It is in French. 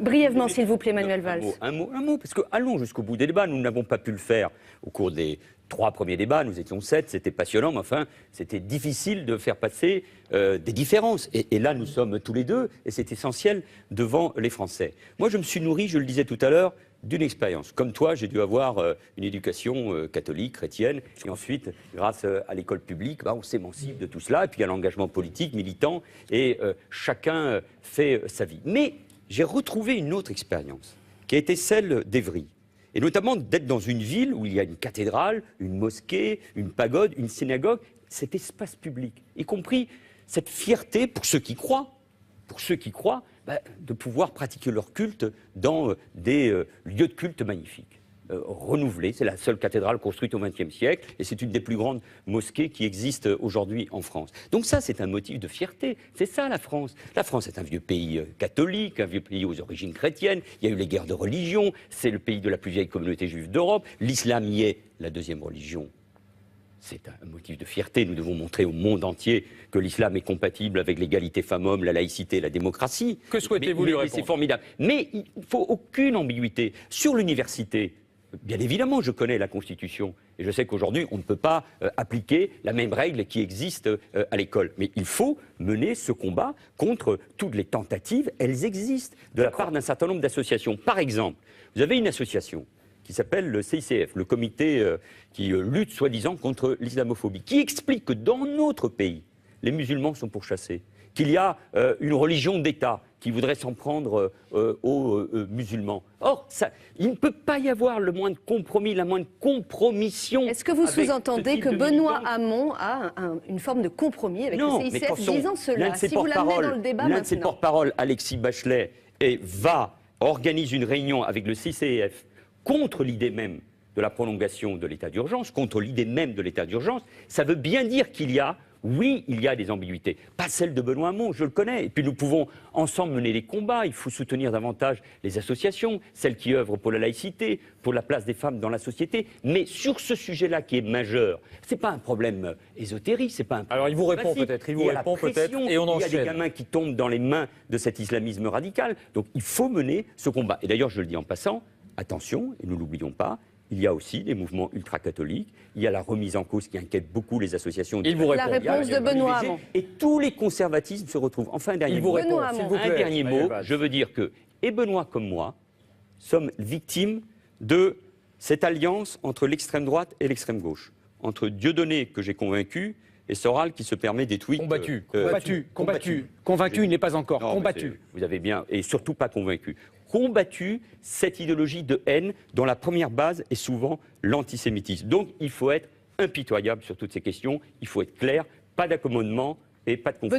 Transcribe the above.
Brièvement, s'il vous plaît, Manuel Valls. Un mot, parce que allons jusqu'au bout des débats. Nous n'avons pas pu le faire au cours des 3 premiers débats. Nous étions 7, c'était passionnant, mais enfin, c'était difficile de faire passer des différences. Et là, nous sommes tous les deux, et c'est essentiel devant les Français. Moi, je me suis nourri, je le disais tout à l'heure, d'une expérience. Comme toi, j'ai dû avoir une éducation catholique, chrétienne, et ensuite, grâce à l'école publique, on s'émancipe de tout cela, et puis il y a l'engagement politique, militant, et chacun fait sa vie. Mais j'ai retrouvé une autre expérience, qui a été celle d'Évry, et notamment d'être dans une ville où il y a une cathédrale, une mosquée, une pagode, une synagogue, cet espace public, y compris cette fierté pour ceux qui croient, de pouvoir pratiquer leur culte dans des lieux de culte magnifiques, renouvelés. C'est la seule cathédrale construite au XXe siècle et c'est une des plus grandes mosquées qui existent aujourd'hui en France. Donc ça, c'est un motif de fierté. C'est ça la France. La France est un vieux pays catholique, un vieux pays aux origines chrétiennes. Il y a eu les guerres de religion. C'est le pays de la plus vieille communauté juive d'Europe. L'islam y est la deuxième religion. C'est un motif de fierté. Nous devons montrer au monde entier que l'islam est compatible avec l'égalité femmes-hommes, la laïcité, la démocratie. Que souhaitez-vous lui répondre ? C'est formidable. Mais il ne faut aucune ambiguïté. Sur l'université, bien évidemment, je connais la Constitution. Et je sais qu'aujourd'hui, on ne peut pas appliquer la même règle qui existe à l'école. Mais il faut mener ce combat contre toutes les tentatives. Elles existent de la part d'un certain nombre d'associations. Par exemple, vous avez une association qui s'appelle le CICF, le comité qui lutte soi-disant contre l'islamophobie, qui explique que dans notre pays, les musulmans sont pourchassés, qu'il y a une religion d'État qui voudrait s'en prendre aux musulmans. Or, il ne peut pas y avoir le moindre compromis, la moindre compromission. Est-ce que vous sous-entendez que Benoît Hamon a une forme de compromis avec le CICF disant cela? Si vous l'amenez dans le débat maintenant. L'un de ses porte-parole, Alexis Bachelet, organise une réunion avec le CICF contre l'idée même de la prolongation de l'état d'urgence, contre l'idée même de l'état d'urgence, ça veut bien dire qu'il y a, oui, il y a des ambiguïtés. Pas celle de Benoît Hamon, je le connais. Et puis nous pouvons ensemble mener les combats. Il faut soutenir davantage les associations, celles qui œuvrent pour la laïcité, pour la place des femmes dans la société. Mais sur ce sujet-là qui est majeur, c'est pas un problème ésotérique, c'est pas un problème. Alors il vous répond peut-être, et on enchaîne. Il y a des gamins qui tombent dans les mains de cet islamisme radical. Donc il faut mener ce combat. Et d'ailleurs, je le dis en passant, attention, et nous ne l'oublions pas, il y a aussi des mouvements ultra-catholiques, il y a la remise en cause qui inquiète beaucoup les associations. Il vous répond. La réponse de Benoît Hamon. Et tous les conservatismes se retrouvent. Enfin, un dernier mot. Un dernier mot, je veux dire que, et Benoît comme moi, sommes victimes de cette alliance entre l'extrême droite et l'extrême gauche. Entre Dieudonné, que j'ai convaincu, et Soral qui se permet des tweets... Convaincu, il n'est pas encore. Combattu. Vous avez bien, et surtout pas convaincu. Combattu cette idéologie de haine dont la première base est souvent l'antisémitisme. Donc il faut être impitoyable sur toutes ces questions, il faut être clair, pas d'accommodement et pas de conflit.